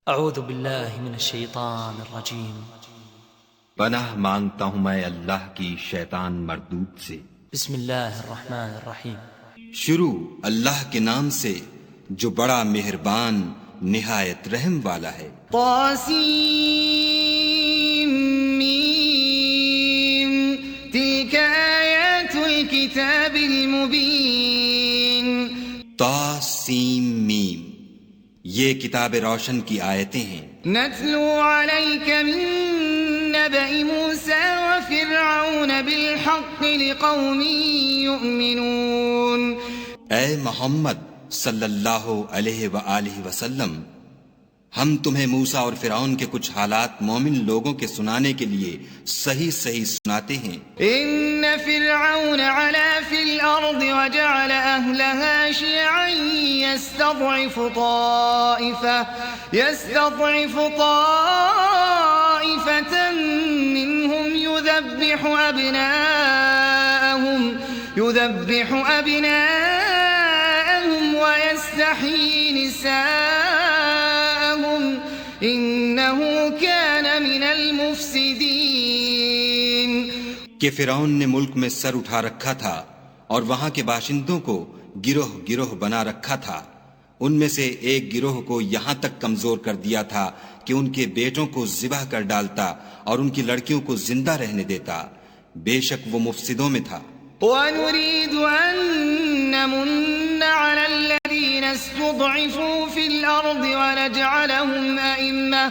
اعوذ باللہ من الشیطان الرجیم۔ پناہ مانگتا ہوں میں اللہ کی شیطان مردود سے۔ بسم اللہ الرحمن الرحیم۔ شروع اللہ کے نام سے جو بڑا مہربان نہایت رحم والا ہے۔ طاسیم تلک آیات الكتاب المبین۔ طاسیم میم، یہ کتاب روشن کی آیتیں ہیں۔ نتلو علیک من نبأ موسیٰ وفرعون بالحق لقوم یؤمنون۔ اے محمد صلی اللہ علیہ وآلہ وسلم، ہم تمہیں موسیٰ اور فرعون کے کچھ حالات مومن لوگوں کے سنانے کے لیے صحیح صحیح سناتے ہیں۔ ان فرعون علا فی الارض وجعل اہلها شیعا يستضعف طائفة منهم يذبح أبناءهم ويستحيي نساءهم إنه كان من المفسدين۔ کہ فرعون نے ملک میں سر اٹھا رکھا تھا اور وہاں کے باشندوں کو گروہ گروہ بنا رکھا تھا۔ ان میں سے ایک گروہ کو یہاں تک کمزور کر دیا تھا کہ ان کے بیٹوں کو ذبح کر ڈالتا اور ان کی لڑکیوں کو زندہ رہنے دیتا۔ بے شک وہ مفسدوں میں تھا۔ وَنُرِيدُ أَن نَّمُنَّ عَلَى الَّذِينَ اسْتُضْعِفُوا فِي الْأَرْضِ وَنَجْعَلَهُمْ أَئِمَّةً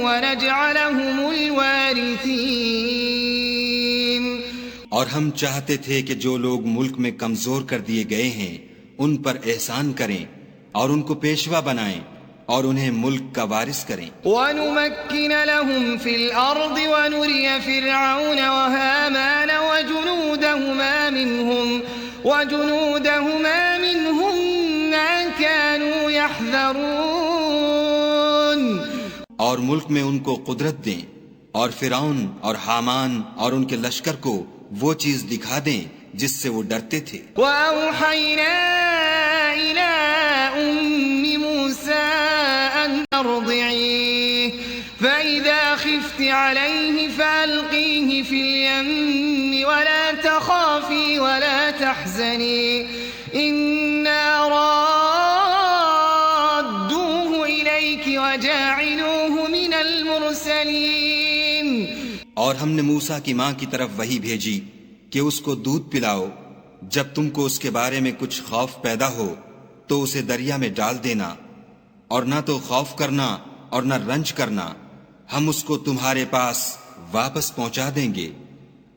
وَنَجْعَلَهُمُ الْوَارِثِينَ۔ اور ہم چاہتے تھے کہ جو لوگ ملک میں کمزور کر دیے گئے ہیں ان پر احسان کریں اور ان کو پیشوا بنائیں اور انہیں ملک کا وارث کریں۔ وَنُمَكِّنَ لَهُمْ فِي الْأَرْضِ وَنُرِيَ فِرْعَوْنَ وَهَامَانَ وَجُنُودَهُمَا مِنْهُمْ مَا كَانُوا يَحْذَرُونَ۔ اور ملک میں ان کو قدرت دیں اور فرعون اور حامان اور ان کے لشکر کو وہ چیز دکھا دیں جس سے وہ ڈرتے تھے۔ وَأَوْحَيْنَا إِلَىٰ أُمِّ مُوسَىٰ أَنْ أَرْضِعِيهِ فَإِذَا خِفْتِ عَلَيْهِ فَأَلْقِيهِ فِي الْيَمِّ وَلَا تَخَافِي وَلَا تَحْزَنِي إِنَّا رَادُّوهُ إِلَيْكِ وَجَاعِلُوهُ مِنَ الْمُرْسَلِينَ۔ اور ہم نے موسیٰ کی ماں کی طرف وحی بھیجی کہ اس کو دودھ پلاؤ، جب تم کو اس کے بارے میں کچھ خوف پیدا ہو تو اسے دریا میں ڈال دینا، اور نہ تو خوف کرنا اور نہ رنج کرنا، ہم اس کو تمہارے پاس واپس پہنچا دیں گے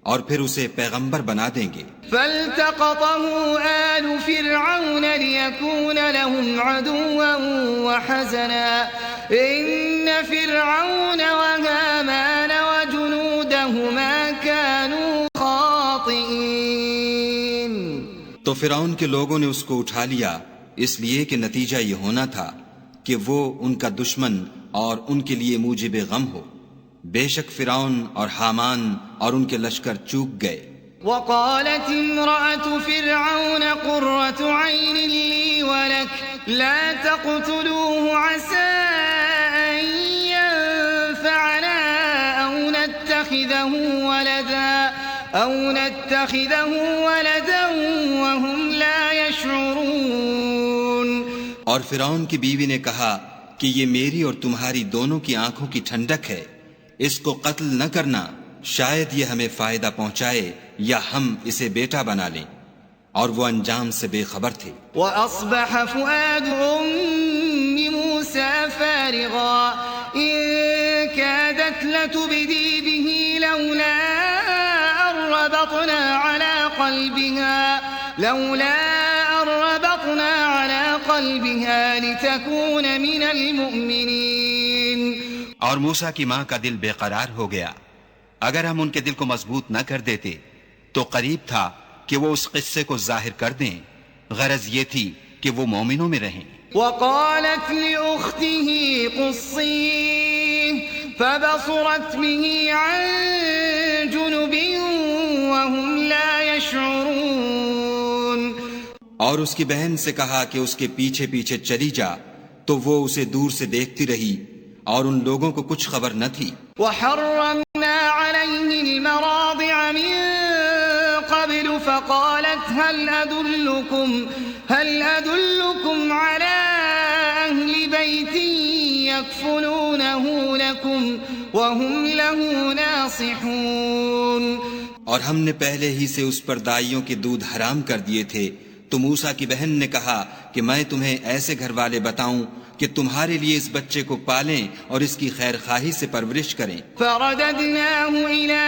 اور پھر اسے پیغمبر بنا دیں گے۔ فَالْتَقَطَهُ آلُ فِرْعَوْنَ لِيَكُونَ لَهُمْ عَدُوًّا وَحَزَنًا إِنَّ فِرْعَوْنَ وَهَامَانَ وَجُنُودَهُمَا كَانُوا خَاطِئِينَ۔ تو فرعون کے لوگوں نے اس کو اٹھا لیا، اس لیے کہ نتیجہ یہ ہونا تھا کہ وہ ان کا دشمن اور ان کے لیے موجب غم ہو۔ بے شک فرعون اور حامان اور ان کے لشکر چوک گئے۔ وقالت امرأة فرعون قرة عين لي ولك لا تقتلوه عسى أن ينفعنا أو نتخذه ولدا وهم لا يشعرون۔ اور فرعون کی بیوی نے کہا کہ یہ میری اور تمہاری دونوں کی آنکھوں کی ٹھنڈک ہے، اس کو قتل نہ کرنا، شاید یہ ہمیں فائدہ پہنچائے یا ہم اسے بیٹا بنا لیں۔ اور وہ انجام سے بے خبر تھے۔ وَأَصْبَحَ فُؤَادُ أُمِّ مُوسَىٰ فَارِغًا إِن كَادَتْ لَتُبْدِي بِهِ لَوْلَا أَن رَّبَطْنَا عَلَىٰ قَلْبِهَا لِتَكُونَ مِنَ الْمُؤْمِنِينَ۔ اور موسیٰ کی ماں کا دل بے قرار ہو گیا، اگر ہم ان کے دل کو مضبوط نہ کر دیتے تو قریب تھا کہ وہ اس قصے کو ظاہر کر دیں، غرض یہ تھی کہ وہ مومنوں میں رہیں۔ وقالت لأخته قصيه فبصرت به عن جنب وهم لا يشعرون۔ اور اس کی بہن سے کہا کہ اس کے پیچھے پیچھے چلی جا، تو وہ اسے دور سے دیکھتی رہی اور ان لوگوں کو کچھ خبر نہ تھی۔ وحرمنا عليه المراضع من قبل فقالت هل أدلكم على أهل بيت يكفلونه لكم وهم له ناصحون۔ اور ہم نے پہلے ہی سے اس پر دائیوں کے دودھ حرام کر دیے تھے، تو موسیٰ کی بہن نے کہا کہ میں تمہیں ایسے گھر والے بتاؤں کہ تمہارے لیے اس بچے کو پالیں اور اس کی خیر خواہی سے پرورش کریں۔ فرددناه إلى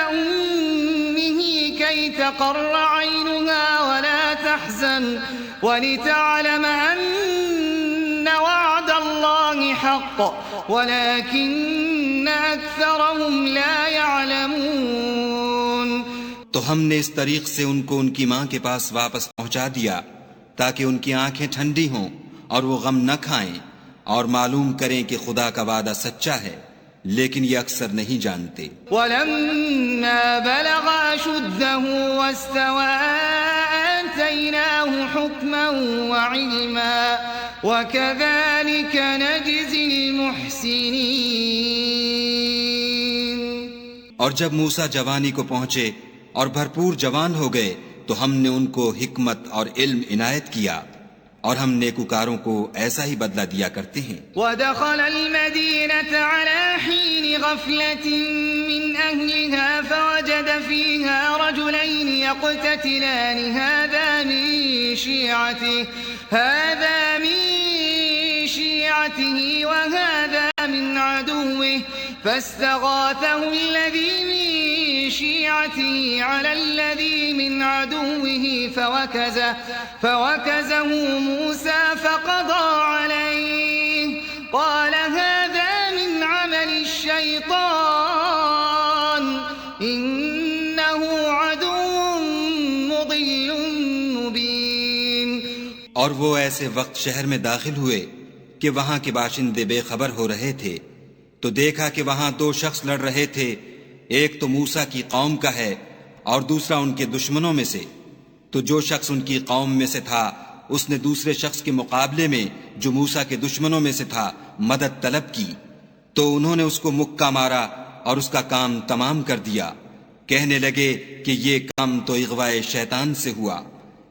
أمه كي تقر عينها ولا تحزن ولتعلم أن وعد الله حق ولكن أكثرهم لا يعلمون۔ تو ہم نے اس طریق سے ان کو ان کی ماں کے پاس واپس پہنچا دیا تاکہ ان کی آنکھیں ٹھنڈی ہوں اور وہ غم نہ کھائیں اور معلوم کریں کہ خدا کا وعدہ سچا ہے، لیکن یہ اکثر نہیں جانتے۔ وَلَمَّا بَلَغَ أَشُدَّهُ وَاسْتَوَىٰ آتَيْنَاهُ حُكْمًا وَعِلْمًا وَكَذَلِكَ نَجْزِي الْمُحْسِنِينَ۔ اور جب موسیٰ جوانی کو پہنچے اور بھرپور جوان ہو گئے تو ہم نے ان کو حکمت اور علم عنایت کیا، اور ہم نیکوکاروں کو ایسا ہی بدلہ دیا کرتے ہیں۔ وَدَخَلَ الْمَدِينَةَ عَلَىٰ حِينِ غَفْلَةٍ مِّنْ أَهْلِهَا فَوَجَدَ فِيهَا رَجُلَيْنِ يَقْتَتِلَانِ هَٰذَا مِن شِيعَتِهِ وَهَٰذَا مِنْ عَدُوِّهِ فَاسْتَغَاثَهُ الَّذِي مِن شِيعَتِهِ عَلَى الَّذِي مِنْ عَدُوِّهِ فَوَكَزَهُ مُوسَىٰ فَقَضَىٰ عَلَيْهِ قَالَ هَٰذَا مِنْ عَمَلِ الشَّيْطَانِ إِنَّهُ عَدُوٌّ مُّضِلٌّ مُّبِينٌ۔ اور وہ ایسے وقت شہر میں داخل ہوئے کہ وہاں کے باشندے بے خبر ہو رہے تھے، تو دیکھا کہ وہاں دو شخص لڑ رہے تھے، ایک تو موسیٰ کی قوم کا ہے اور دوسرا ان کے دشمنوں میں سے۔ تو جو شخص ان کی قوم میں سے تھا اس نے دوسرے شخص کے مقابلے میں جو موسیٰ کے دشمنوں میں سے تھا مدد طلب کی، تو انہوں نے اس کو مکہ مارا اور اس کا کام تمام کر دیا۔ کہنے لگے کہ یہ کام تو اغوائے شیطان سے ہوا،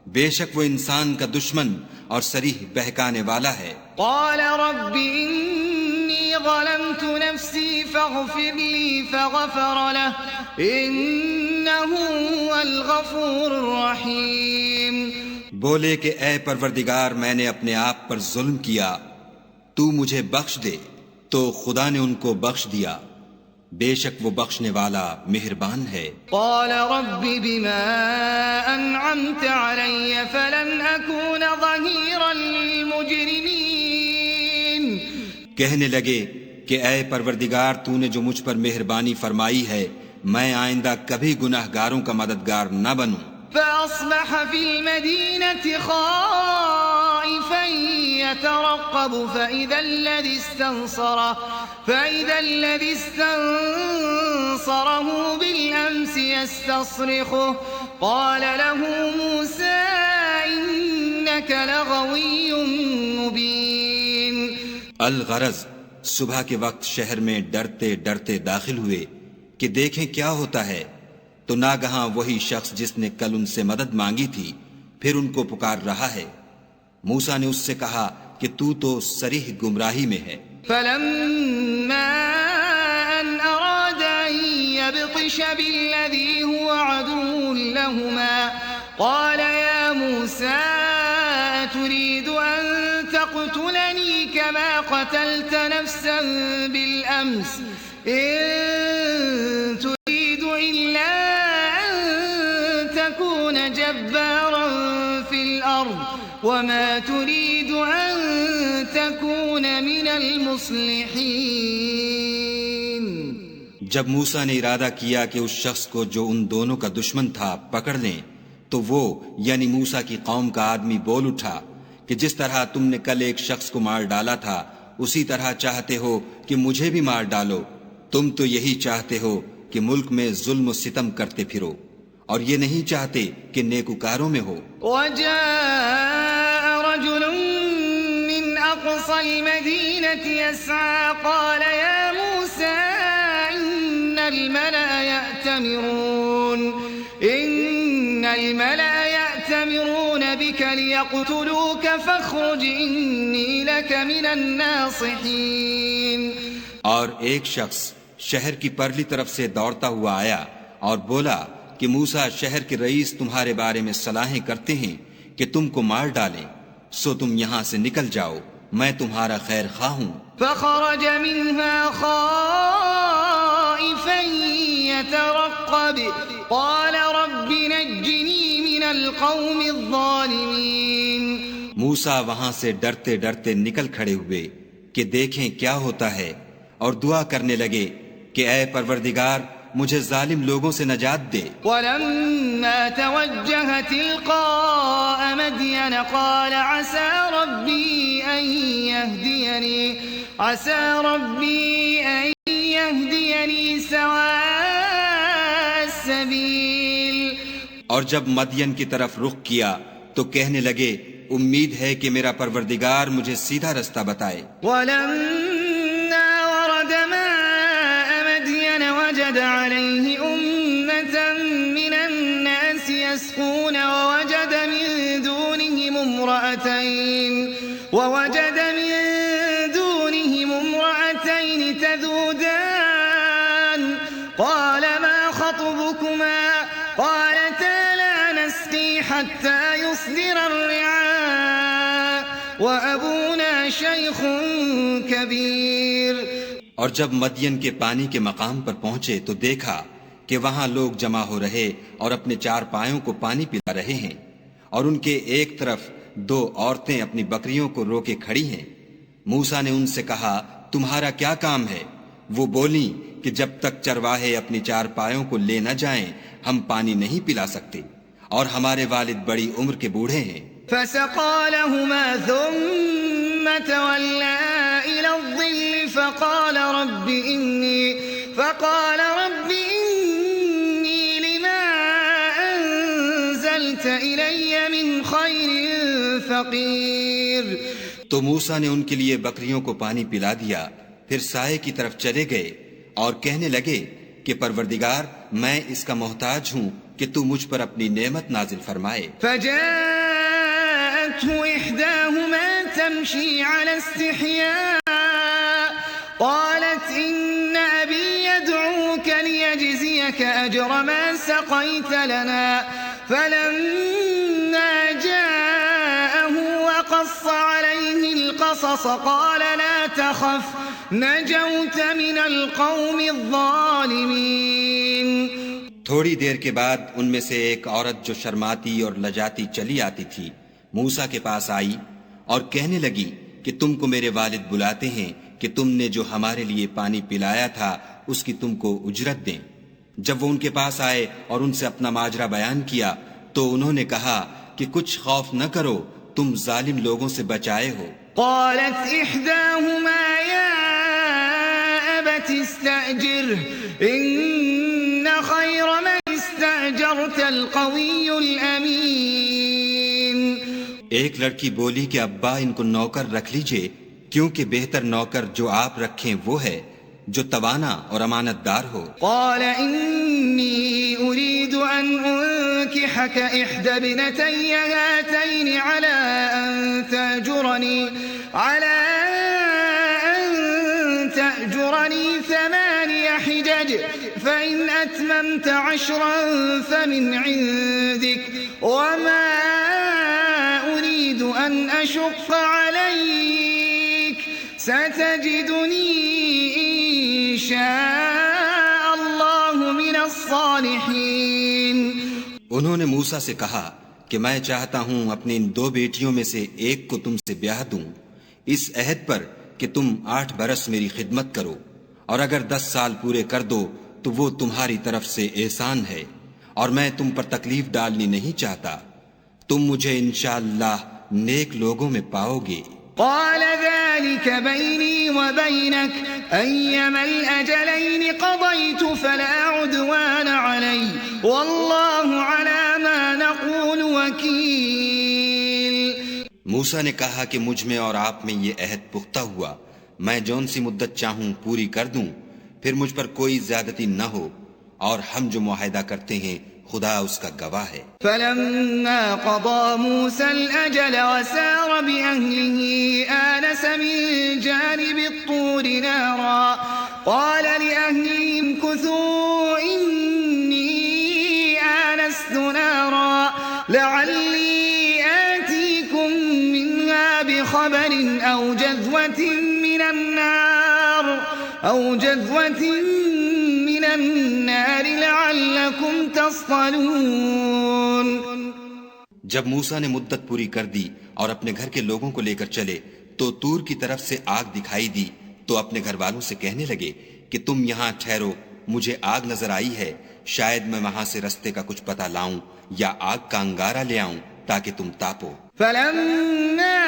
بے شک وہ انسان کا دشمن اور صریح بہکانے والا ہے۔ قال رب إني ظلمت نفسي فاغفر لي فغفر له إنه هو الغفور الرحيم۔ بولے کہ اے پروردگار میں نے اپنے آپ پر ظلم کیا، تو مجھے بخش دے، تو خدا نے ان کو بخش دیا، بے شک وہ بخشنے والا مہربان ہے۔ قال رب بما أنعمت علي فلن أكون ظهيرا للمجرمين۔ کہنے لگے کہ اے پروردگار تو نے جو مجھ پر مہربانی فرمائی ہے، میں آئندہ کبھی گناہ گاروں کا مددگار نہ بنوں۔ فأصبح في المدينة خائفا يترقب فإذا الذي استنصره بالأمس يستصرخه قال له موسى إنك لغوي مبين۔ الغرض صبح کے وقت شہر میں ڈرتے ڈرتے داخل ہوئے کہ دیکھیں کیا ہوتا ہے، تو ناگہاں وہی شخص جس نے کل ان سے مدد مانگی تھی پھر ان کو پکار رہا ہے۔ موسیٰ نے اس سے کہا کہ تو صریح گمراہی میں ہے۔ فلما أن أراد أن يبطش بالذي هو عدو لهما قال يا موسى أتريد أن تقتلني كما قتلت نفسا بالأمس إن تريد إلا أن تكون جبارا في الأرض وما تريد أن تكون من المصلحين۔ جب موسیٰ نے ارادہ کیا کہ اس شخص کو جو ان دونوں کا دشمن تھا پکڑ لیں، تو وہ یعنی موسیٰ کی قوم کا آدمی بول اٹھا کہ جس طرح تم نے کل ایک شخص کو مار ڈالا تھا اسی طرح چاہتے ہو کہ مجھے بھی مار ڈالو، تم تو یہی چاہتے ہو کہ ملک میں ظلم و ستم کرتے پھرو، اور یہ نہیں چاہتے کہ نیکوکاروں میں ہو۔ وجاء رجل من أقصى المدينة يسعى قال يا موسى إن الملأ يأتمرون بك ليقتلوك فاخرج إني لك من الناصحين۔ اور ایک شخص شہر کی پرلی طرف سے دوڑتا ہوا آیا اور بولا کہ موسیٰ شہر کے رئیس تمہارے بارے میں صلاحیں کرتے ہیں کہ تم کو مار ڈالیں، سو تم یہاں سے نکل جاؤ، میں تمہارا خیر خواہ ہوں۔ فخرج منها خائفا يترقب قال رب نجني من القوم الظالمين۔ موسیٰ وہاں سے ڈرتے ڈرتے نکل کھڑے ہوئے کہ دیکھیں کیا ہوتا ہے، اور دعا کرنے لگے کہ اے پروردگار مجھے ظالم لوگوں سے نجات دے۔ ولما توجه تلقاء مدين قال عسى ربي أن يهديني سواء السبيل۔ اور جب مدین کی طرف رخ کیا تو کہنے لگے امید ہے کہ میرا پروردگار مجھے سیدھا رستہ بتائے۔ ولما ورد ماء مدين وجد عليه أمة من الناس يسقون ووجد من دونهم امرأتين تذودان قال ما خطبكما قالتا لا نسقي حتى يصدر الرعاء وأبونا شيخ كبير۔ اور جب مدین کے پانی کے مقام پر پہنچے تو دیکھا کہ وہاں لوگ جمع ہو رہے اور اپنے چار پایوں کو پانی پلا رہے ہیں، اور ان کے ایک طرف دو عورتیں اپنی بکریوں کو روکے کھڑی ہیں۔ موسیٰ نے ان سے کہا تمہارا کیا کام ہے؟ وہ بولیں کہ جب تک چرواہے اپنی چار پایوں کو لے نہ جائیں ہم پانی نہیں پلا سکتے، اور ہمارے والد بڑی عمر کے بوڑھے ہیں۔ فسقى لهما ثم تولى إلى الظل فقال رب إني لما أنزلت إلي من خير فقير۔ تو موسیٰ نے ان کے لیے بکریوں کو پانی پلا دیا، پھر سائے کی طرف چلے گئے اور کہنے لگے کہ پروردگار میں اس کا محتاج ہوں کہ تو مجھ پر اپنی نعمت نازل فرمائے۔ فجاءته إحداهما تمشي على استحياء قالت إن أبي يدعوك ليجزيك أجر ما سقيت لنا فلما جاءه وقص عليه القصص قال لا تخف نجوت من القوم الظالمين۔ تھوڑی دیر کے بعد ان میں سے ایک عورت جو شرماتی اور لجاتی چلی آتی تھی موسیٰ کے پاس آئی اور کہنے لگی کہ تم کو میرے والد بلاتے ہیں کہ تم نے جو ہمارے لیے پانی پلایا تھا اس کی تم کو اجرت دیں۔ جب وہ ان کے پاس آئے اور ان سے اپنا ماجرا بیان کیا تو انہوں نے کہا کہ کچھ خوف نہ کرو، تم ظالم لوگوں سے بچائے ہو۔ قالت إحداهما يا أبت استأجره إن خير من استأجرت القوي الأمين۔ ایک لڑکی بولی کہ ابا ان کو نوکر رکھ لیجئے، کیونکہ بہتر نوکر جو آپ رکھیں وہ ہے جو توانا اور امانت دار ہو۔ قال إني أريد أن أنكحك إحدى ابنتي هاتين على أن تأجرني 8 حجج فإن أتممت 10 فمن عندك وما أريد أن أشق عليك ستجدني إن شاء الله من الصالحين۔ انہوں نے موسیٰ سے کہا کہ میں چاہتا ہوں اپنی ان 2 بیٹیوں میں سے ایک کو تم سے بیاہ دوں، اس عہد پر کہ تم 8 برس میری خدمت کرو، اور اگر 10 سال پورے کر دو تو وہ تمہاری طرف سے احسان ہے، اور میں تم پر تکلیف ڈالنی نہیں چاہتا، تم مجھے انشاءاللہ نیک لوگوں میں پاؤ گے۔ قال ذلك بيني وبينك أيما الأجلين قضيت فلا عدوان علي والله على ما نقول وكيل. موسیٰ نے کہا کہ مجھ میں اور آپ میں یہ عہد پختہ ہوا، میں جون سی مدت چاہوں پوری کر دوں، پھر مجھ پر کوئی زیادتی نہ ہو، اور ہم جو معاہدہ کرتے ہیں خدا اس کا گواہ ہے. فلما قضى موسى الأجل وسار بأهله آنس من جانب الطور نارا قال لأهلهم امكثوا إني آنست نارا لعلي آتيكم منها بخبر أو جذوة من النار لعلكم تصطلون. جب موسیٰ نے مدت پوری کر دی اور اپنے گھر کے لوگوں کو لے کر چلے تو طور کی طرف سے آگ دکھائی دی، تو اپنے گھر والوں سے کہنے لگے کہ تم یہاں ٹھہرو، مجھے آگ نظر آئی ہے، شاید میں وہاں سے رستے کا کچھ پتہ لاؤں یا آگ کا انگارہ لے آؤں تاکہ تم تاپو. فلما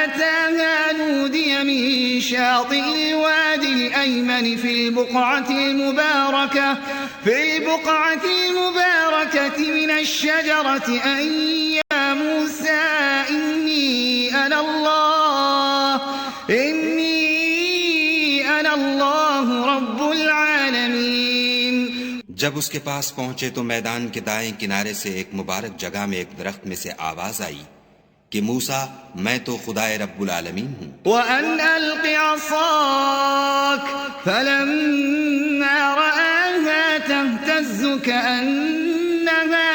أتاها نودي من شاطئ الوادي الأيمن في البقعة المباركة من الشجرة أن يا موسى إني أنا الله رب العالمين. جب اس کے پاس پہنچے تو میدان کے دائیں کنارے سے ایک مبارک جگہ میں ایک درخت میں سے آواز آئی کہ موسیٰ میں تو خدائے رب العالمین ہوں. وَأَنْ أَلْقِ عَصَاكَ فَلَمَّا رَآهَا تَهْتَزُّ كَأَنَّهَا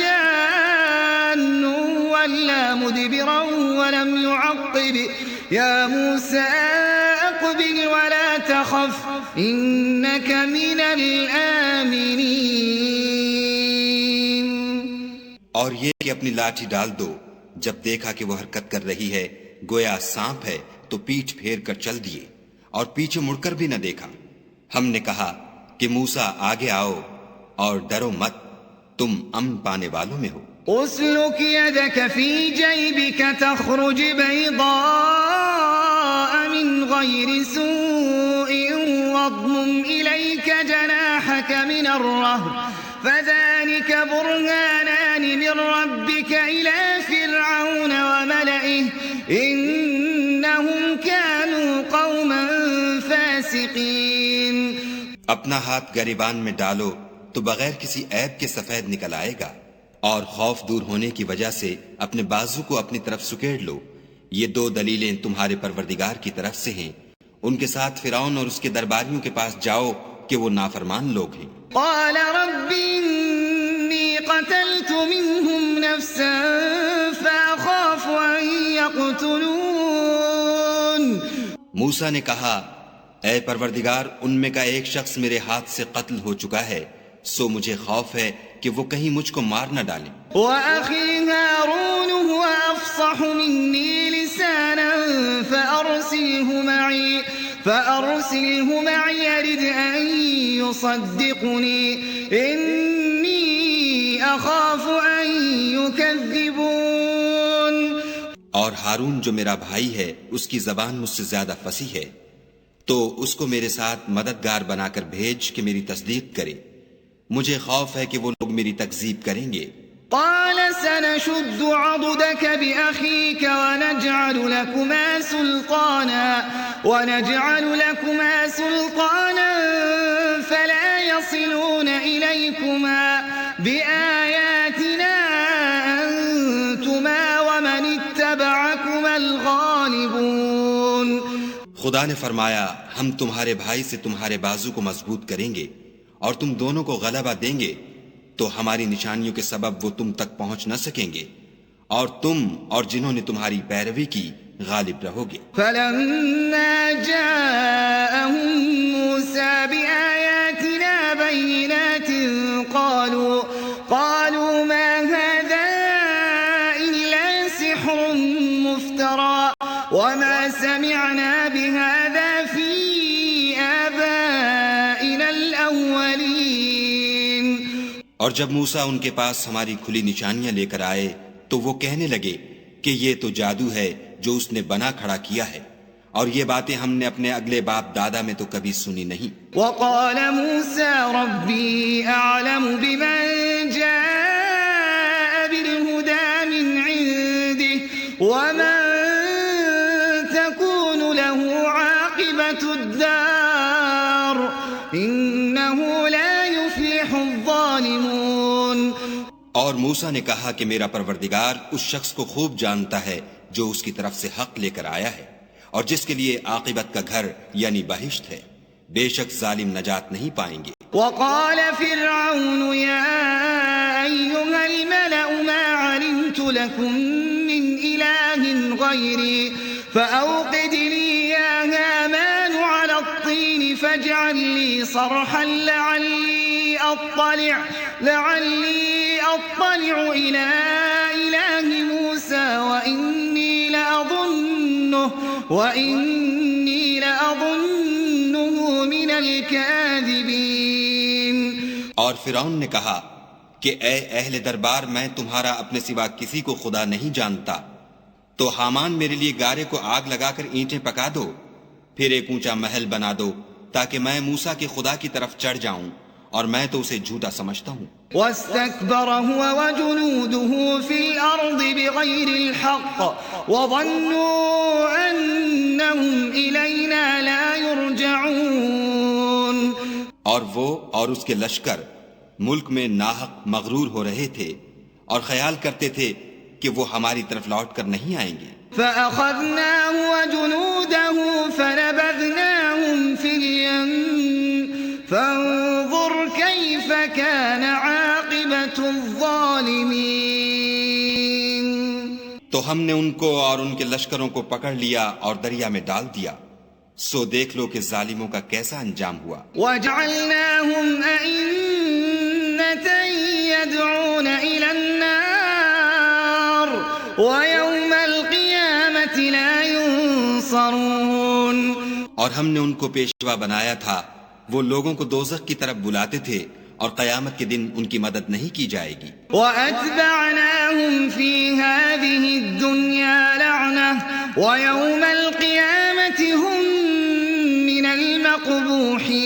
جَانٌّ وَلَّى مُدْبِرًا وَلَمْ يُعَقِّبْ يَا مُوسَىٰ أَقْبِلْ وَلَا تَخَفْ إِنَّكَ مِنَ الْآمِنِينَ. اور یہ کہ اپنی لاٹھی ڈال دو. جب دیکھا کہ وہ حرکت کر رہی ہے گویا سانپ ہے تو پیٹھ پھیر کر چل دیے اور پیچھے مڑ کر بھی نہ دیکھا. ہم نے کہا کہ موسیٰ آگے آؤ اور ڈرو مت، تم امن پانے والوں میں ہو. اسلک يدك في جيبك تخرج بيضاء من غير سوء واضمم إليك جناحك من الرهب فذلك برهانان من ربك إلى فرعون وملئه إنهم كانوا قوما فاسقين. اپنا ہاتھ گریبان میں ڈالو تو بغیر کسی عیب کے سفید نکل آئے گا، اور خوف دور ہونے کی وجہ سے اپنے بازو کو اپنی طرف سکیڑ لو. یہ دو دلیلیں تمہارے پروردگار کی طرف سے ہیں. ان کے ساتھ فرعون اور اس کے درباریوں کے پاس جاؤ کہ وہ نافرمان لوگ ہیں. قال رب إني قتلت منهم نفسا فأخاف أن يقتلون. موسیٰ نے کہا اے پروردگار ان میں کا ایک شخص میرے ہاتھ سے قتل ہو چکا ہے، سو مجھے خوف ہے کہ وہ کہیں مجھ کو مار نہ ڈالیں. وَأَخِي هَارُونُ هُوَ أَفْصَحُ مِنِّي لِسَانًا فَأَرْسِلْهُ مَعِي يَرِدْ أَن يُصَدِّقُنِي إِنِّي أَخَافُ أَن يُكَذِّبُونِ. اور ہارون جو میرا بھائی ہے اس کی زبان مجھ سے زیادہ فصیح ہے، تو اس کو میرے ساتھ مددگار بنا کر بھیج کہ میری تصدیق کرے. مجھے خوف ہے کہ وہ لوگ میری تکذیب کریں گے. قال سنشد عضدك بأخيك ونجعل لكما سلطانا فلا يصلون إليكما بآياتنا أنتما ومن اتبعكما الغالبون. خدا نے فرمایا ہم تمہارے بھائی سے تمہارے بازو کو مضبوط کریں گے اور تم دونوں کو غلبہ دیں گے، تو ہماری نشانیوں کے سبب وہ تم تک پہنچ نہ سکیں گے، اور تم اور جنہوں نے تمہاری پیروی کی غالب رہو گے. فلما جاءهم موسى بآياتنا بينات قالوا ما هذا إلا سحر مفترى وما سمعنا بهذا في آبائنا الأولين. اور جب موسیٰ ان کے پاس ہماری کھلی نشانیاں لے کر آئے تو وہ کہنے لگے کہ یہ تو جادو ہے جو اس نے بنا کھڑا کیا ہے، اور یہ باتیں ہم نے اپنے اگلے باپ دادا میں تو کبھی سنی نہیں۔ وقال موسى ربي أعلم بمن جاء بالهدى من عنده ومن تكون له عاقبة الدار إنه لا يفلح الظالمون۔ اور موسیٰ نے کہا کہ میرا پروردگار اس شخص کو خوب جانتا ہے جو اس کی طرف سے حق لے کر آیا ہے، اور جس کے لیے عاقبت کا گھر یعنی بہشت ہے، بے شک ظالم نجات نہیں پائیں گے۔ وقال فرعون يا أيها الملأ ما علمت لكم من إله غيري فأوقد لي يا هامان على الطين فاجعل لي صرحا لعلي أطلع إلى إله موسى وإني لأظنه من الكاذبين۔ اور فرعون نے کہا کہ اے اہل دربار، میں تمہارا اپنے سوا کسی کو خدا نہیں جانتا، تو حامان میرے لیے گارے کو آگ لگا کر اینٹیں پکا دو، پھر ایک اونچا محل بنا دو تاکہ میں موسیٰ کے خدا کی طرف چڑھ جاؤں، اور میں تو اسے جھوٹا سمجھتا ہوں۔ واستكبر هو وجنوده في الأرض بغير الحق وظنوا أنهم إلينا لا يرجعون۔ اور وہ اور اس کے لشکر ملک میں ناحق مغرور ہو رہے تھے اور خیال کرتے تھے کہ وہ ہماری طرف لوٹ کر نہیں آئیں گے۔ فأخذناه وجنوده فنبذناهم في اليم فانظر كيف كان عاقبة الظالمين۔ تو ہم نے ان کو اور ان کے لشکروں کو پکڑ لیا اور دریا میں ڈال دیا، سو دیکھ لو کہ ظالموں کا کیسا انجام ہوا۔ وجعلناهم أئمة يدعون إلى النار ويوم القيامة لا ينصرون۔ اور ہم نے ان کو پیشوا بنایا تھا، وہ لوگوں کو دوزخ کی طرف بلاتے تھے، اور قیامت کے دن ان کی مدد نہیں کی جائے گی۔ وَأَتْبَعْنَاهُمْ فِي هَذِهِ الدُّنْيَا لَعْنَةً وَيَوْمَ الْقِيَامَةِ هُمْ مِنَ الْمَقْبُوحِينَ۔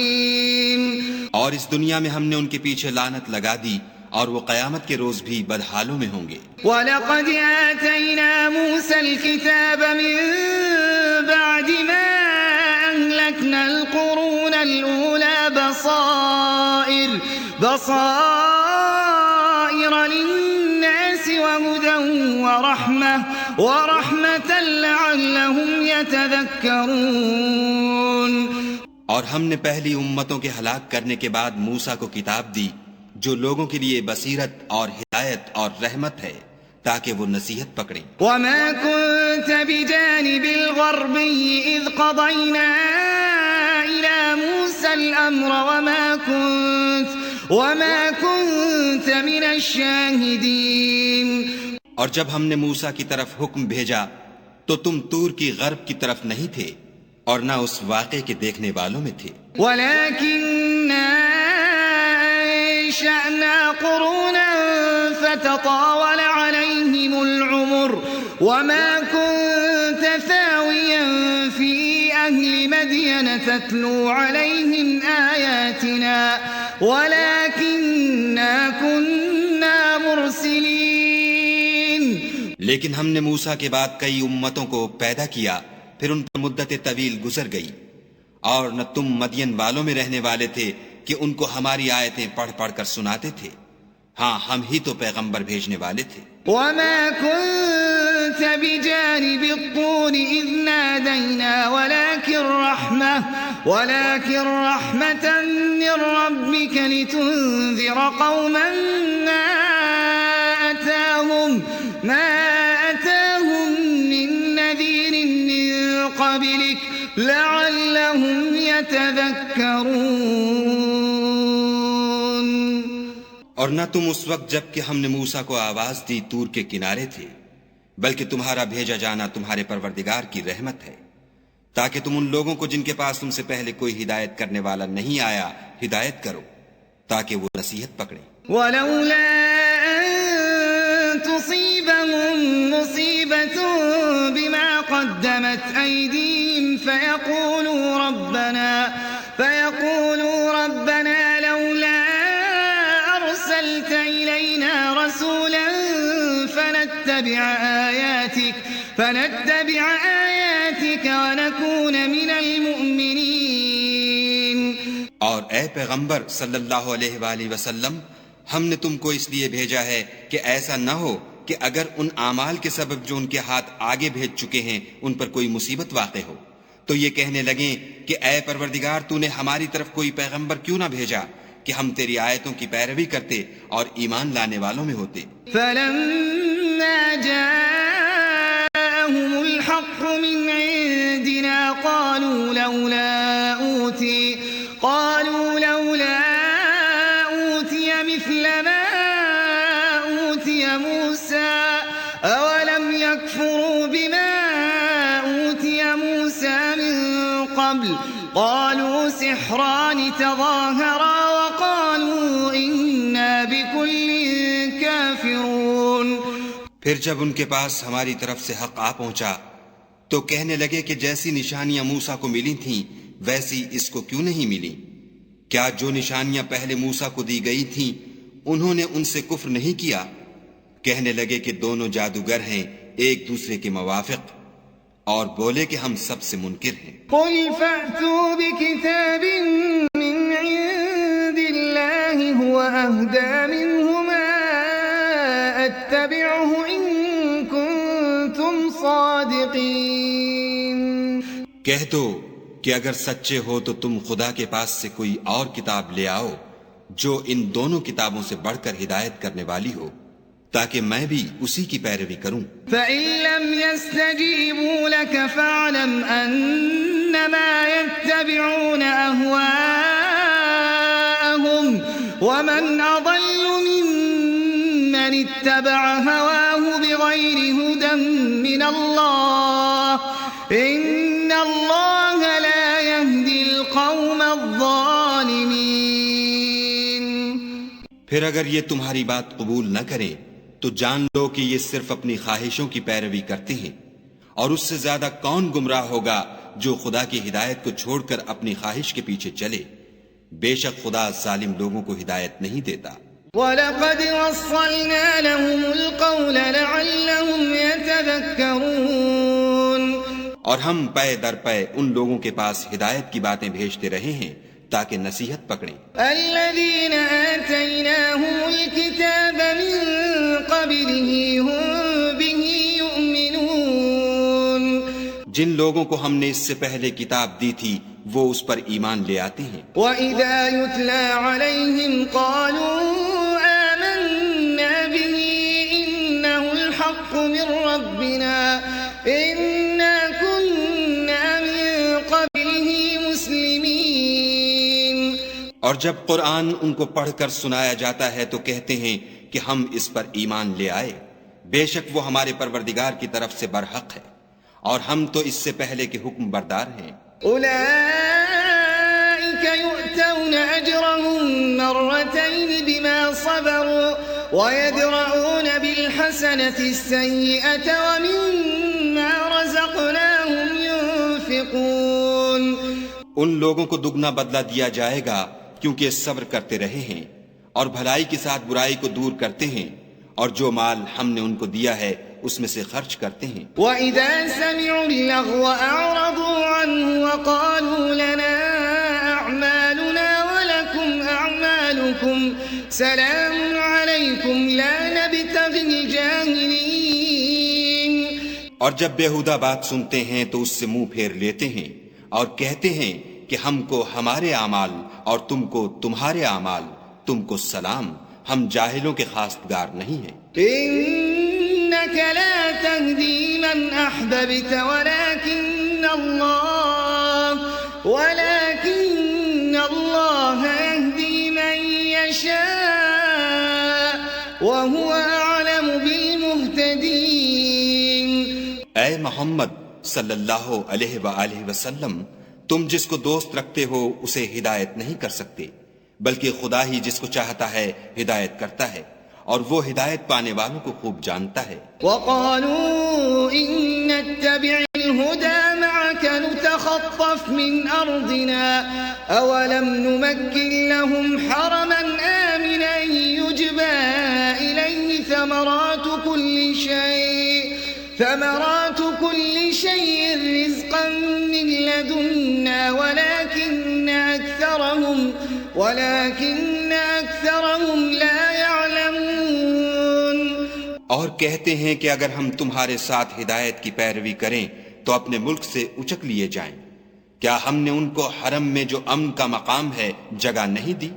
اور اس دنیا میں ہم نے ان کے پیچھے لعنت لگا دی، اور وہ قیامت کے روز بھی بدحالوں میں ہوں گے۔ وَلَقَدْ آتَيْنَا مُوسَى الْكِتَابَ مِن بَعْدِ مَا أَهْلَكْنَا الْقُرُونَ الْأُولَى بصائر للناس وهدى ورحمة لعلهم يتذكرون۔ اور ہم نے پہلی امتوں کے ہلاک کرنے کے بعد موسیٰ کو کتاب دی جو لوگوں کے لیے بصیرت اور ہدایت اور رحمت ہے تاکہ وہ نصیحت پکڑیں۔ وما كنت بجانب الغربي إذ قضينا إلى موسى الأمر وما كنت من الشاهدين۔ اور جب ہم نے موسیٰ کی طرف حکم بھیجا تو تم طور کی غرب کی طرف نہیں تھے اور نہ اس واقعے کے دیکھنے والوں میں تھے۔ ولكننا أنشأنا قرونا فتطاول عليهم العمر وما كنت ثاويا في أهل مدين تتلو عليهم آياتنا ولكننا كنا مرسلين۔ لیکن ہم نے موسیٰ کے بعد کئی امتوں کو پیدا کیا، پھر ان پر مدت طویل گزر گئی، اور نہ تم مدین والوں میں رہنے والے تھے کہ ان کو ہماری آیتیں پڑھ پڑھ کر سناتے تھے، ہاں ہم ہی تو پیغمبر بھیجنے والے تھے۔ وما كنت بجانب الطور إذ نادينا ولكن رحمة من ربك لتنذر قوما ما أتاهم من نذير من قبلك لعلهم يتذكرون۔ اور نہ تم اس وقت جب کہ ہم نے موسیٰ کو آواز دی طور کے کنارے تھے، بلکہ تمہارا بھیجا جانا تمہارے پروردگار کی رحمت ہے تاکہ تم ان لوگوں کو جن کے پاس تم سے پہلے کوئی ہدایت کرنے والا نہیں آیا ہدایت کرو تاکہ وہ نصیحت پکڑیں۔ ولولا أن تصيبهم مصيبة بما قدمت أيديهم فيقولوا ربنا لولا أرسلت إلينا رسولا فنتبع آياتك ونكون من المؤمنين. اور اے پیغمبر صلی اللہ علیہ وآلہ وسلم، ہم نے تم کو اس لیے بھیجا ہے کہ ایسا نہ ہو کہ اگر ان اعمال کے سبب جو ان کے ہاتھ آگے بھیج چکے ہیں ان پر کوئی مصیبت واقع ہو تو یہ کہنے لگیں کہ اے پروردگار تو نے ہماری طرف کوئی پیغمبر کیوں نہ بھیجا کہ ہم تیری آیتوں کی پیروی کرتے اور ایمان لانے والوں میں ہوتے. فلما جاءهم الحق من عندنا قالوا لولا أوتي مثل ما أوتي موسى أولم يكفروا بما أوتي موسى من قبل قالوا سحران تظاهرا وقالوا إنا بكل كافرون. پھر جب ان کے پاس ہماری طرف سے حق آ پہنچا تو کہنے لگے کہ جیسی نشانیاں موسیٰ کو ملی تھیں ویسی اس کو کیوں نہیں ملی؟ کیا جو نشانیاں پہلے موسیٰ کو دی گئی تھیں انہوں نے ان سے کفر نہیں کیا؟ کہنے لگے کہ دونوں جادوگر ہیں ایک دوسرے کے موافق، اور بولے کہ ہم سب سے منکر ہیں. قل فأتوا بكتاب من عند الله هو أهدى منهما أتبعه إن كنتم صادقين. کہہ دو کہ اگر سچے ہو تو تم خدا کے پاس سے کوئی اور کتاب لے آؤ جو ان دونوں کتابوں سے بڑھ کر ہدایت کرنے والی ہو تاکہ میں بھی اسی کی پیروی کروں. فَإِن لَّمْ يَسْتَجِيبُوا لَكَ فَاعْلَمْ أَنَّمَا يَتَّبِعُونَ أَهْوَاءَهُمْ وَمَنْ أَضَلُّ مِمَّنِ اتَّبَعَ هَوَاهُ بِغَيْرِ هُدًى مِّنَ اللَّهِ إِنَّ اللَّهَ لَا يَهْدِي الْقَوْمَ الظَّالِمِينَ. پھر اگر یہ تمہاری بات قبول نہ کریں تو جان لو کہ یہ صرف اپنی خواہشوں کی پیروی کرتے ہیں، اور اس سے زیادہ کون گمراہ ہوگا جو خدا کی ہدایت کو چھوڑ کر اپنی خواہش کے پیچھے چلے. بے شک خدا ظالم لوگوں کو ہدایت نہیں دیتا. وَلَقَدْ وَصَّلْنَا لَهُمُ الْقَوْلَ لَعَلَّهُمْ يَتَذَكَّرُونَ. اور ہم پے در پے ان لوگوں کے پاس ہدایت کی باتیں بھیجتے رہے ہیں تاکہ نصیحت پکڑیں. الذين آتيناهم الكتاب من قبله هم به يؤمنون. جن لوگوں کو ہم نے اس سے پہلے کتاب دی تھی وہ اس پر ایمان لے آتے ہیں. وَإِذَا يُتْلَى عَلَيْهِمْ قَالُوا آمَنَّا بِهِ إِنَّهُ الْحَقُّ مِنْ رَبِّنَا إِنَّا كُنَّا مِنْ قَبْلِهِ مُسْلِمِينَ. اور جب قرآن ان کو پڑھ کر سنایا جاتا ہے تو کہتے ہیں کہ ہم اس پر ایمان لے آئے، بے شک وہ ہمارے پروردگار کی طرف سے برحق ہے اور ہم تو اس سے پہلے کے حکم بردار ہیں. أولئك يؤتون أجرهم مرتين بما صبروا ويدرؤون بالحسنة السيئة ومما رزقناهم ينفقون. ان لوگوں کو دگنا بدلہ دیا جائے گا کیونکہ صبر کرتے رہے ہیں اور بھلائی کے ساتھ برائی کو دور کرتے ہیں، اور جو مال ہم نے ان کو دیا ہے اس میں سے خرچ کرتے ہیں. وَإِذَا سَمِعُوا اللَّغْوَ أَعْرَضُوا عَنْهُ وَقَالُوا لَنَا أَعْمَالُنَا وَلَكُمْ أَعْمَالُكُمْ سَلَامٌ عَلَيْكُمْ لَا نَبْتَغِي الْجَاهِلِينَ. اور جب بیہودہ بات سنتے ہیں تو اس سے منہ پھیر لیتے ہیں اور کہتے ہیں کہ ہم کو ہمارے اعمال اور تم کو تمہارے اعمال، تم کو سلام، ہم جاہلوں کے خواستگار نہیں ہیں. إنك لا تهدي من أحببت ولكن الله يهدي من يشاء وهو أعلم بالمهتدين. اے محمد صلی اللہ علیہ وآلہ وسلم، تم جس کو دوست رکھتے ہو اسے ہدایت نہیں کر سکتے، بلکہ خدا ہی جس کو چاہتا ہے ہدایت کرتا ہے، اور وہ ہدایت پانے والوں کو خوب جانتا ہے۔ وقالوا إن نتبع الهدى معك نتخطف من أرضنا أولم نمكن لهم حرما آمنا يجبى إليه ثمرات كل شيء رزقا من لدنا ولكن أكثرهم لا يعلمون۔ اور کہتے ہیں کہ اگر ہم تمہارے ساتھ ہدایت کی پیروی کریں تو اپنے ملک سے اچک لیے جائیں۔ کیا ہم نے ان کو حرم میں جو امن کا مقام ہے جگہ نہیں دی،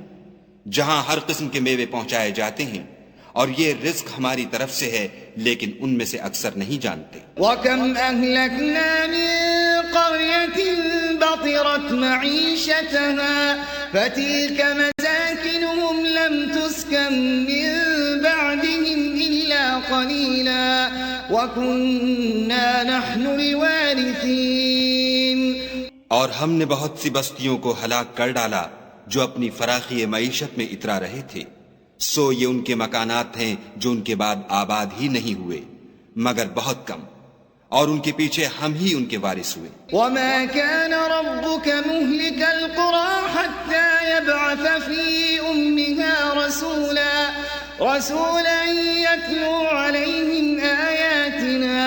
جہاں ہر قسم کے میوے پہنچائے جاتے ہیں، اور یہ رزق ہماری طرف سے ہے، لیکن ان میں سے اکثر نہیں جانتے۔ وَكَمْ أَهْلَكْنَا مِن قَرْيَةٍ بَطِرَتْ مَعِيشَتَهَا فَتِلْكَ مَسَاكِنُهُمْ لَمْ تُسْكَن مِّن بَعْدِهِمْ إِلَّا قَلِيلًا وَكُنَّا نَحْنُ الْوَارِثِينَ۔ اور ہم نے بہت سی بستیوں کو ہلاک کر ڈالا جو اپنی فراخی معیشت میں اترا رہے تھے، سو یہ ان کے مکانات ہیں جو ان کے بعد آباد ہی نہیں ہوئے مگر بہت کم، اور ان کے پیچھے ہم ہی ان کے وارث ہوئے۔ وَمَا كَانَ رَبُّكَ مُهْلِكَ الْقُرَىٰ حَتَّىٰ يَبْعَثَ فِي أُمِّهَا رَسُولًا يَتْلُو عَلَيْهِمْ آيَاتِنَا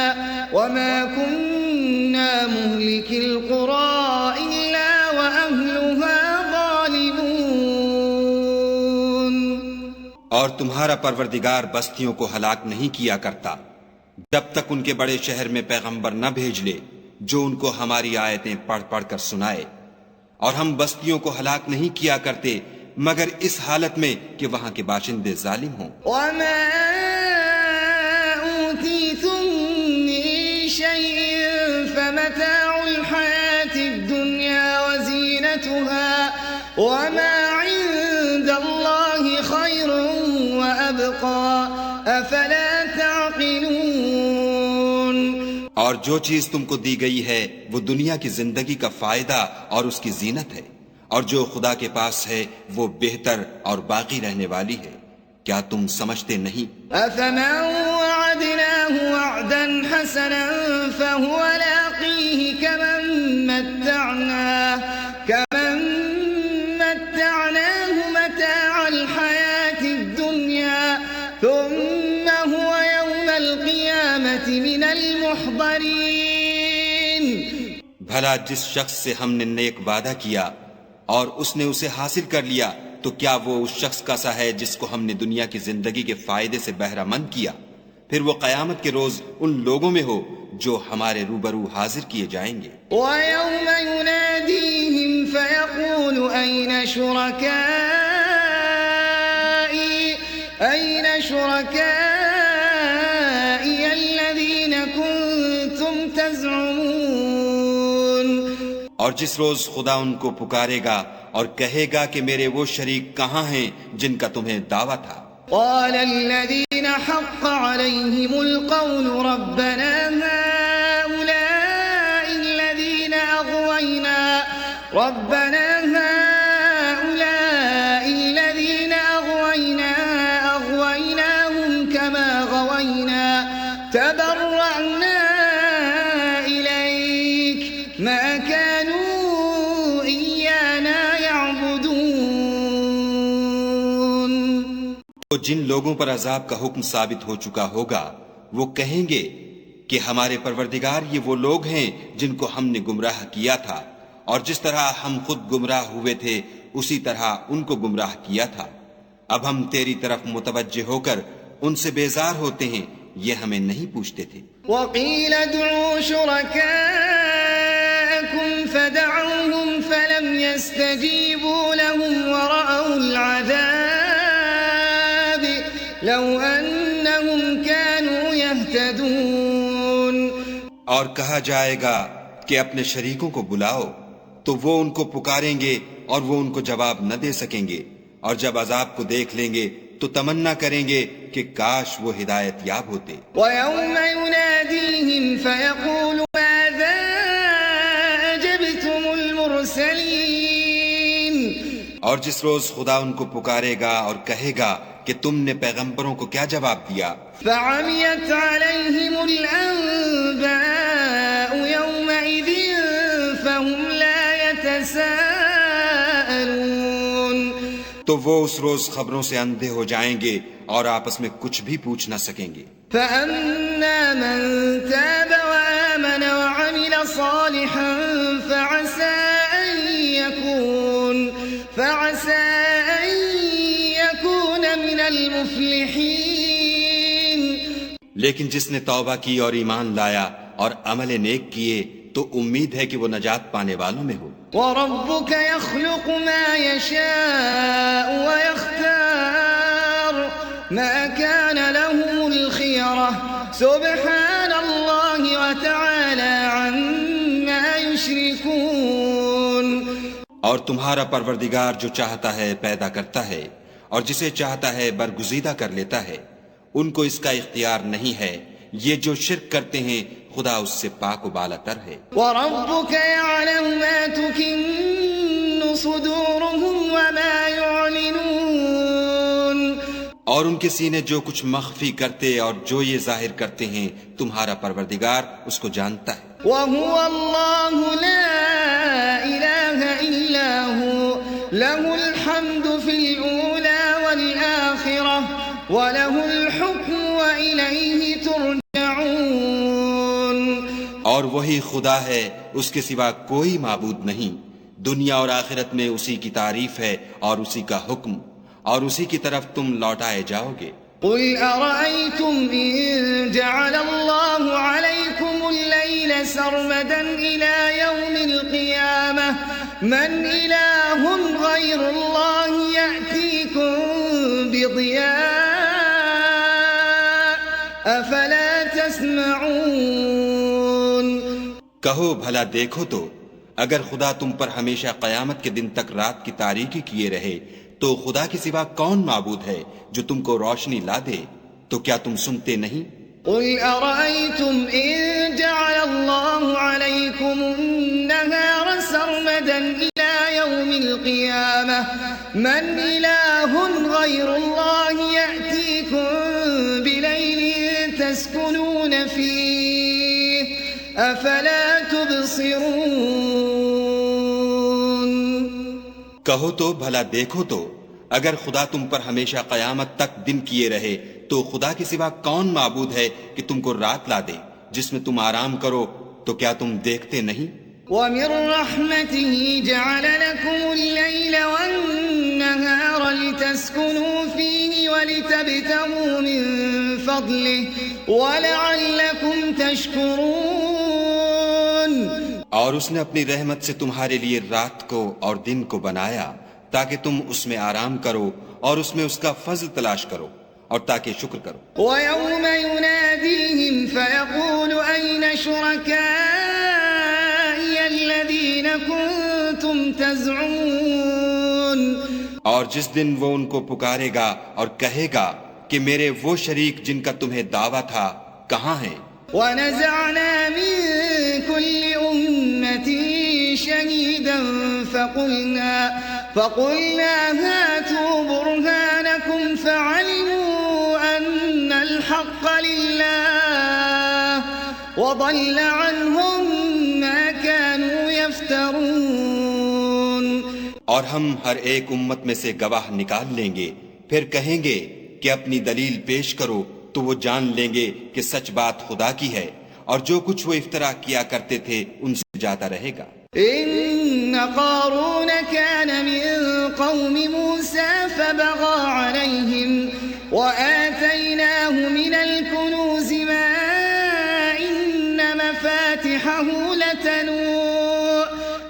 وَمَا كُنَّا مُهْلِكِ الْقُرَىٰ إِلَّا وَأَهْلُهَا ظَالِمُونَ۔ اور تمہارا پروردگار بستیوں کو ہلاک نہیں کیا کرتا جب تک ان کے بڑے شہر میں پیغمبر نہ بھیج لے جو ان کو ہماری آیتیں پڑھ پڑھ کر سنائے، اور ہم بستیوں کو ہلاک نہیں کیا کرتے مگر اس حالت میں کہ وہاں کے باشندے ظالم ہوں۔ وَمَا أُوتِيتُم مِّن شَيْءٍ فَمَتَاعُ الْحَيَاةِ الدُّنْيَا وَزِينَتُهَا وَمَا عِندَ اللَّهِ خَيْرٌ وَأَبْقَىٰ أَفَلَا تَعْقِلُونَ۔ اور جو چیز تم کو دی گئی ہے وہ دنیا کی زندگی کا فائدہ اور اس کی زینت ہے، اور جو خدا کے پاس ہے وہ بہتر اور باقی رہنے والی ہے، کیا تم سمجھتے نہیں؟ أَفَمَن وَعَدْنَاهُ وَعْدًا حَسَنًا فَهُوَ لَاقِيهِ كَمَن مَّتَّعْنَاهُ مَتَاعَ الْحَيَاةِ الدُّنْيَا ثُمَّ هُوَ يَوْمَ الْقِيَامَةِ مِنَ الْمُحْضَرِينَ۔ بھلا جس شخص سے ہم نے نیک وعدہ کیا اور اس نے اسے حاصل کر لیا تو کیا وہ اس شخص کا سا ہے جس کو ہم نے دنیا کی زندگی کے فائدے سے بہرہ مند کیا، پھر وہ قیامت کے روز ان لوگوں میں ہو جو ہمارے روبرو حاضر کیے جائیں گے۔ وَيَوْمَ يُنَادِيهِمْ فَيَقُولُ أَيْنَ شُرَكَائِيَ الَّذِينَ كُنتُمْ تَزْعُمُونَ۔ اور جس روز خدا ان کو پکارے گا اور کہے گا کہ میرے وہ شریک کہاں ہیں جن کا تمہیں دعویٰ تھا۔ قال الذين حق عليهم القول ربنا هؤلاء الذين أغويناهم كما غوينا تبرعنا إليك ما كانوا إيانا يعبدون۔ تو جن لوگوں پر عذاب کا حکم ثابت ہو چکا ہوگا وہ کہیں گے کہ ہمارے پروردگار یہ وہ لوگ ہیں جن کو ہم نے گمراہ کیا تھا، اور جس طرح ہم خود گمراہ ہوئے تھے اسی طرح ان کو گمراہ کیا تھا۔ اب ہم تیری طرف متوجہ ہو کر ان سے بیزار ہوتے ہیں، یہ ہمیں نہیں پوچھتے تھے۔ وقيل ادعوا شركاءكم فدعوهم فلم يستجيبوا لهم ورأوا العذاب لو أنهم كانوا يهتدون۔ اور کہا جائے گا کہ اپنے شریکوں کو بلاؤ، تو وہ ان کو پکاریں گے اور وہ ان کو جواب نہ دے سکیں گے، اور جب عذاب کو دیکھ لیں گے تو تمنا کریں گے کہ کاش وہ ہدایت یاب ہوتے۔ وَيَوْمَ يُنَادِيهِمْ فَيَقُولُ مَاذَا أَجَبْتُمُ الْمُرْسَلِينَ۔ اور جس روز خدا ان کو پکارے گا اور کہے گا کہ تم نے پیغمبروں کو کیا جواب دیا؟ فعميت عليهم الأنباء يومئذ فهم لا يتساءلون. تو وہ اس روز خبروں سے اندھے ہو جائیں گے اور آپس میں کچھ بھی پوچھ نہ سکیں گے. فأما من تاب وآمن وعمل صالحا فعسى أن يكون من المفلحين. لیکن جس نے توبہ کی اور ایمان لایا اور عمل نیک کیے تو امید ہے کہ وہ نجات پانے والوں میں ہو. وَرَبُّكَ يَخْلُقُ مَا يَشَاءُ وَيَخْتَارُ مَا كَانَ لَهُمُ الْخِيَرَةُ سُبْحَانَ اللَّهِ وَتَعَالَى عَمَّا يُشْرِكُونَ. اور تمہارا پروردگار جو چاہتا ہے پیدا کرتا ہے اور جسے چاہتا ہے برگزیدہ کر لیتا ہے. ان کو اس کا اختیار نہیں ہے. یہ جو شرک کرتے ہیں خدا اس سے پاک و بالا تر ہے. وَرَبُّكَ يَعْلَمُ مَا تُكِنُّ صُدُورُهُمْ وَمَا يُعْلِنُونَ. اور ان کے سینے جو کچھ مخفی کرتے اور جو یہ ظاہر کرتے ہیں تمہارا پروردگار اس کو جانتا ہے. وَهُوَ اللَّهُ لَا إِلَٰهَ إِلَّا هُوَ لَهُ الْحَمْدُ فِي الْأُولَى وَالْآخِرَةِ وَلَهُ الْحُكْمُ وَإِلَيْهِ تُرْجَعُونَ. اور وہی خدا ہے، اس کے سوا کوئی معبود نہیں. دنیا اور آخرت میں اسی کی تعریف ہے اور اسی کا حکم اور اسی کی طرف تم لوٹائے جاؤ گے. قُلْ أَرَأَيْتُمْ إِن جَعَلَ اللَّهُ عَلَيْكُمُ اللَّيْلَ سَرْمَدًا إِلَى يَوْمِ الْقِيَامَةِ مَنْ إِلَٰهٌ غَيْرُ اللَّهِ يَأْتِيكُمْ بِضِيَاءٍ أَفَلَا تَسْمَعُونَ. کہو بھلا دیکھو تو اگر خدا تم پر ہمیشہ قیامت کے دن تک رات کی تاریکی کیے رہے تو خدا کے سوا کون معبود ہے جو تم کو روشنی لا دے؟ تو کیا تم سنتے نہیں؟ قُلْ أَرَأَيْتُمْ إِن جَعَلَ اللَّهُ عَلَيْكُمُ النَّهَارَ سَرْمَدًا إِلَى يَوْمِ الْقِيَامَةِ مَنْ إِلَٰهٌ غَيْرُ اللَّهِ يَأْتِيكُمْ بِلَيْلٍ تَسْكُنُونَ فِيهِ أَفَلَا تُبْصِرُونَ. کہو تو بھلا دیکھو تو اگر خدا تم پر ہمیشہ قیامت تک دن کیے رہے تو خدا کے سوا کون معبود ہے کہ تم کو رات لا دے جس میں تم آرام کرو؟ تو کیا تم دیکھتے نہیں؟ وَمِن رَّحْمَتِهِ جَعَلَ لَكُمُ اللَّيْلَ وَالنَّهَارَ لِتَسْكُنُوا فِيهِ وَلِتَبْتَغُوا مِن فَضْلِهِ وَلَعَلَّكُمْ تَشْكُرُونَ. اور اس نے اپنی رحمت سے تمہارے لیے رات کو اور دن کو بنایا تاکہ تم اس میں آرام کرو اور اس میں اس کا فضل تلاش کرو اور تاکہ شکر کرو. وَيَوْمَ يُنَادِيهِمْ فَيَقُولُ أَيْنَ شُرَكَائِيَ الَّذِينَ كُنتُمْ تَزْعُمُونَ. اور جس دن وہ ان کو پکارے گا اور کہے گا کہ میرے وہ شریک جن کا تمہیں دعویٰ تھا کہاں ہیں؟ وَنَزَعْنَا مِن كُلِّ أُمَّةٍ شَهِيدًا فَقُلْنَا هَاتُوا بُرْهَانَكُمْ فَعَلِمُوا أَنَّ الْحَقَّ لِلَّهِ وَضَلَّ عَنْهُمْ مَا كَانُوا يَفْتَرُونَ. اور ہم ہر ایک امت میں سے گواہ نکال لیں گے، پھر کہیں گے کہ اپنی دلیل پیش کرو تو وہ جان لیں گے کہ سچ بات خدا کی ہے اور جو کچھ وہ افترا کیا کرتے تھے ان سے جاتا رہے گا. إن قارون كان من قوم موسى فبغى عليهم وآتيناه من الكنوز ما إن مفاتحه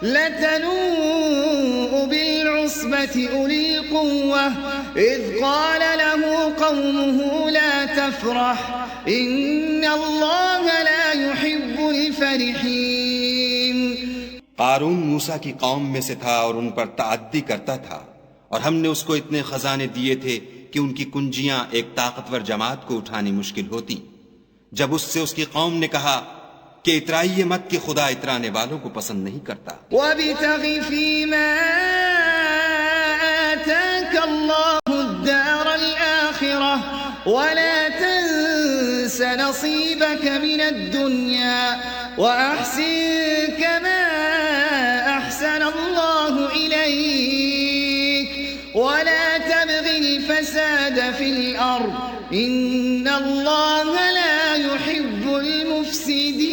لتنوء بالعصبة أولي القوة إذ قال له قومه لا تفرح إن الله لا يحب الفرحين. قارون موسیٰ کی قوم میں سے تھا اور ان پر تعدی کرتا تھا، اور ہم نے اس کو اتنے خزانے دیے تھے کہ ان کی کنجیاں ایک طاقتور جماعت کو اٹھانی مشکل ہوتی. جب اس سے اس کی قوم نے کہا کہ اترائیے مت کہ خدا اترانے والوں کو پسند نہیں کرتا. وَابْتَغِ فِيمَا آتَاكَ اللَّهُ الدَّارَ الْآخِرَةَ ولا تنس نصيبك من الدنيا وأحسن كما أحسن الله إليك ولا تبغ الفساد في الأرض إن الله لا يحب المفسدين.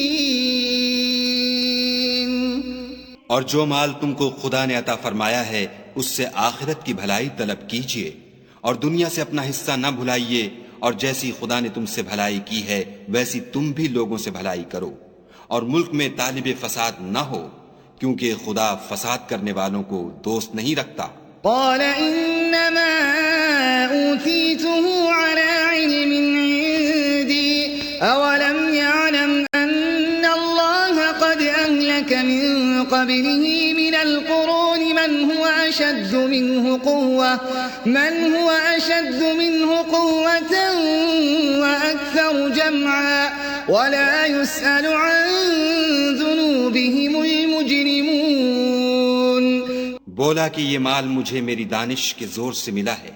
اور جو مال تم کو خدا نے عطا فرمایا ہے اس سے آخرت کی بھلائی طلب کیجیے اور دنیا سے اپنا حصہ نہ بھلائیے، اور جیسی خدا نے تم سے بھلائی کی ہے ویسی تم بھی لوگوں سے بھلائی کرو، اور ملک میں طالب فساد نہ ہو کیونکہ خدا فساد کرنے والوں کو دوست نہیں رکھتا. قال انما اوتیته على علم عندي اولم يعلم ان الله قد اهلك من قبله من القرون من هو اشد منه قوة واكثر جمعا ولا يسأل عن ذنوبهم المجرمون. بولا کہ یہ مال مجھے میری دانش کے زور سے ملا ہے.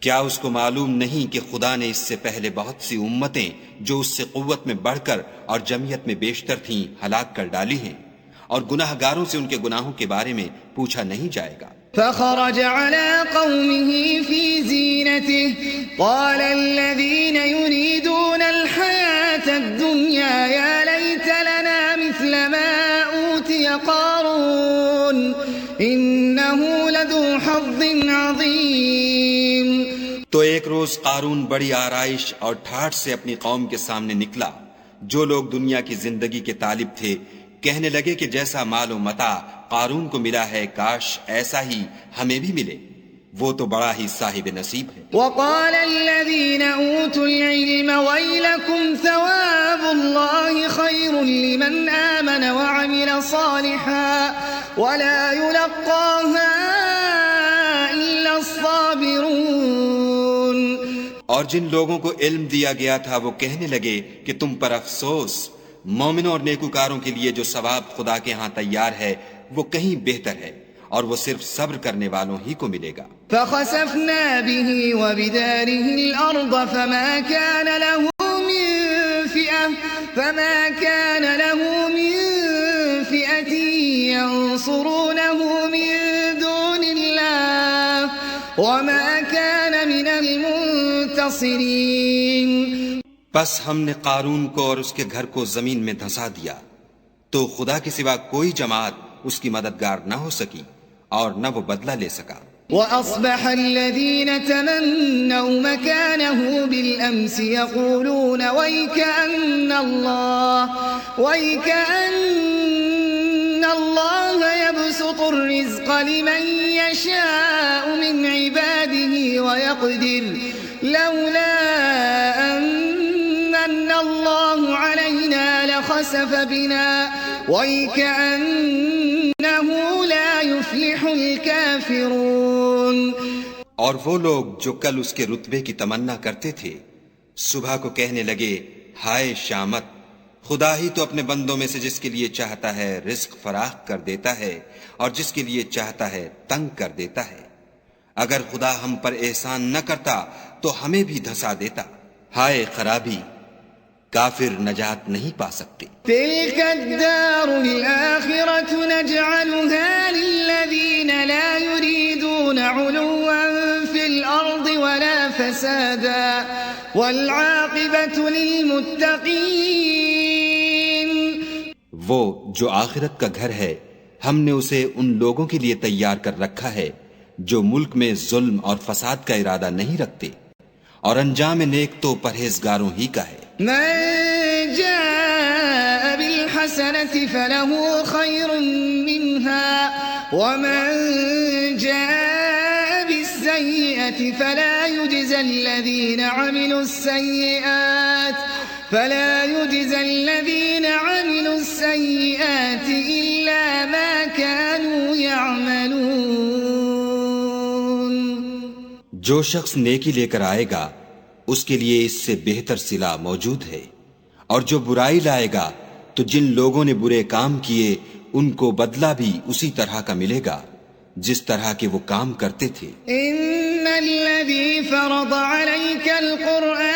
کیا اس کو معلوم نہیں کہ خدا نے اس سے پہلے بہت سی امتیں جو اس سے قوت میں بڑھ کر اور جمعیت میں بیشتر تھیں ہلاک کر ڈالی ہیں، اور گناہ گاروں سے ان کے گناہوں کے بارے میں پوچھا نہیں جائے گا. فخرج على قومه في زينته قال الذين يريدون الحياة الدنيا يا ليت لنا مثل ما أوتي قارون إنه لذو حظ عظيم. تو ایک روز قارون بڑی آرائش اور ٹھاٹھ سے اپنی قوم کے سامنے نکلا. جو لوگ دنیا کی زندگی کے طالب تھے کہنے لگے کہ جیسا مال و متاع قارون کو ملا ہے کاش ایسا ہی ہمیں بھی ملے، وہ تو بڑا ہی صاحب نصیب ہے. وقال الذين اوتوا العلم ويلكم ثواب الله خير لمن آمن وعمل صالحا ولا يلقاها إلا الصابرون. اور جن لوگوں کو علم دیا گیا تھا وہ کہنے لگے کہ تم پر افسوس، مومنوں اور نیکوکاروں کے لیے جو ثواب خدا کے ہاں تیار ہے وہ کہیں بہتر ہے، اور وہ صرف صبر کرنے والوں ہی کو ملے گا. فخسفنا به وبداره الأرض فما كان له من فئة ينصرونه من دون الله وما كان من المنتصرين. بس ہم نے قارون کو اور اس کے گھر کو زمین میں دھنسا دیا تو خدا کے سوا کوئی جماعت اس کی مددگار نہ ہو سکی اور نہ وہ بدلہ لے سکا. وأصبح الذين تمنوا مكانه بالأمس يقولون ويكأن الله يبسط الرزق لمن يشاء من عباده ويقدر لولا أن الله علينا لخسف بنا ويكأنه لا يفلح الكافرون. اور وہ لوگ جو کل اس کے رتبے کی تمنا کرتے تھے صبح کو کہنے لگے ہائے شامت، خدا ہی تو اپنے بندوں میں سے جس کے لیے چاہتا ہے رزق فراخ کر دیتا ہے اور جس کے لیے چاہتا ہے تنگ کر دیتا ہے. اگر خدا ہم پر احسان نہ کرتا تو ہمیں بھی دھسا دیتا. ہائے خرابی، کافر نجات نہیں پا سکتے. تلك الدار الآخرة نجعلها للذين لا يريدون علوا في الأرض ولا فسادا والعاقبة للمتقين. وہ جو آخرت کا گھر ہے ہم نے اسے ان لوگوں کے لیے تیار کر رکھا ہے جو ملک میں ظلم اور فساد کا ارادہ نہیں رکھتے، اور انجام نیک تو پرہیزگاروں ہی کا ہے. من جاء بالحسنة فله خير منها ومن جاء بالسيئة فلا يجزى الذين عملوا السيئات إلا ما كانوا يعملون. جو شخص نیکی لے کر آئے گا اس کے لیے اس سے بہتر صلہ موجود ہے، اور جو برائی لائے گا تو جن لوگوں نے برے کام کیے ان کو بدلہ بھی اسی طرح کا ملے گا جس طرح کے وہ کام کرتے تھے. ان الذي فرض عليك القرآن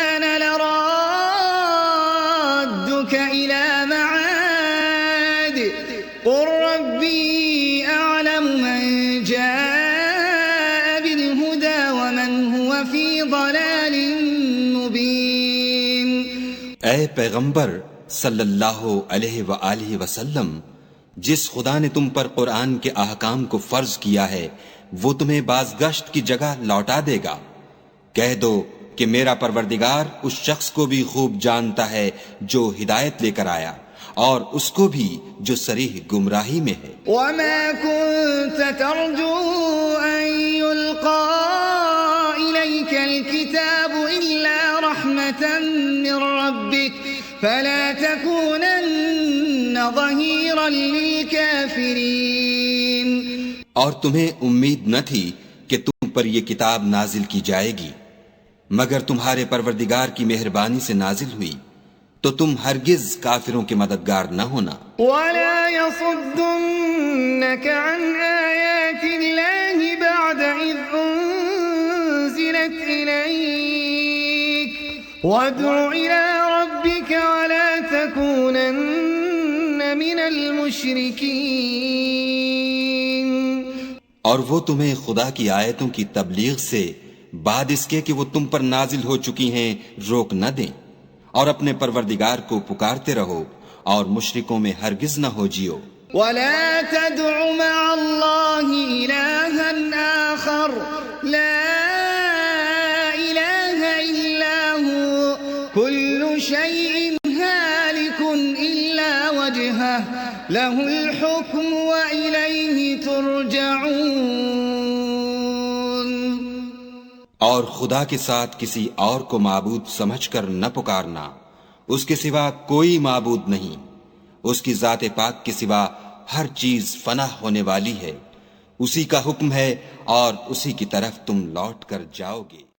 اے پیغمبر صلی اللہ علیہ وآلہ وسلم، جس خدا نے تم پر قرآن کے احکام کو فرض کیا ہے وہ تمہیں بازگشت کی جگہ لوٹا دے گا۔ کہہ دو کہ میرا پروردگار اس شخص کو بھی خوب جانتا ہے جو ہدایت لے کر آیا، اور اس کو بھی جو صریح گمراہی میں ہے۔ وَمَا كُنْتَ تَرْجُو أَن يُلْقَى إِلَيْكَ الْكِتَابُ إِلَّا رَحْمَةً مِّن رَّبِّكَ فَلَا تَكُونَنَّ ظَهِيرًا لِّلْكَافِرِينَ۔ اور تمہیں امید نہ تھی کہ تم پر یہ کتاب نازل کی جائے گی مگر تمہارے پروردگار کی مہربانی سے نازل ہوئی، تو تم ہرگز کافروں کے مددگار نہ ہونا۔ وَلَا يَصُدُّنَّكَ عَنْ آيَاتِ اللَّهِ بَعْدَ إِذْ أُنزِلَتْ إِلَيْكَ وَادْعُ إِلَى رَبِّكَ وَلَا تَكُونَنَّ مِنَ الْمُشْرِكِينَ۔ اور وہ تمہیں خدا کی آیتوں کی تبلیغ سے بعد اس کے کہ وہ تم پر نازل ہو چکی ہیں روک نہ دیں، اور اپنے پروردگار کو پکارتے رہو اور مشرکوں میں ہرگز نہ ہو جیو۔ وَلَا تَدْعُ مَعَ اللَّهِ إِلَٰهًا آخَرَ لَا إِلَٰهَ إِلَّا هُوَ كُلُّ شَيْءٍ هَالِكٌ إِلَّا وَجْهَهُ لَهُ الْحُكْمُ وَإِلَيْهِ تُرْجَعُونَ۔ اور خدا کے ساتھ کسی اور کو معبود سمجھ کر نہ پکارنا، اس کے سوا کوئی معبود نہیں، اس کی ذات پاک کے سوا ہر چیز فنا ہونے والی ہے، اسی کا حکم ہے اور اسی کی طرف تم لوٹ کر جاؤ گے۔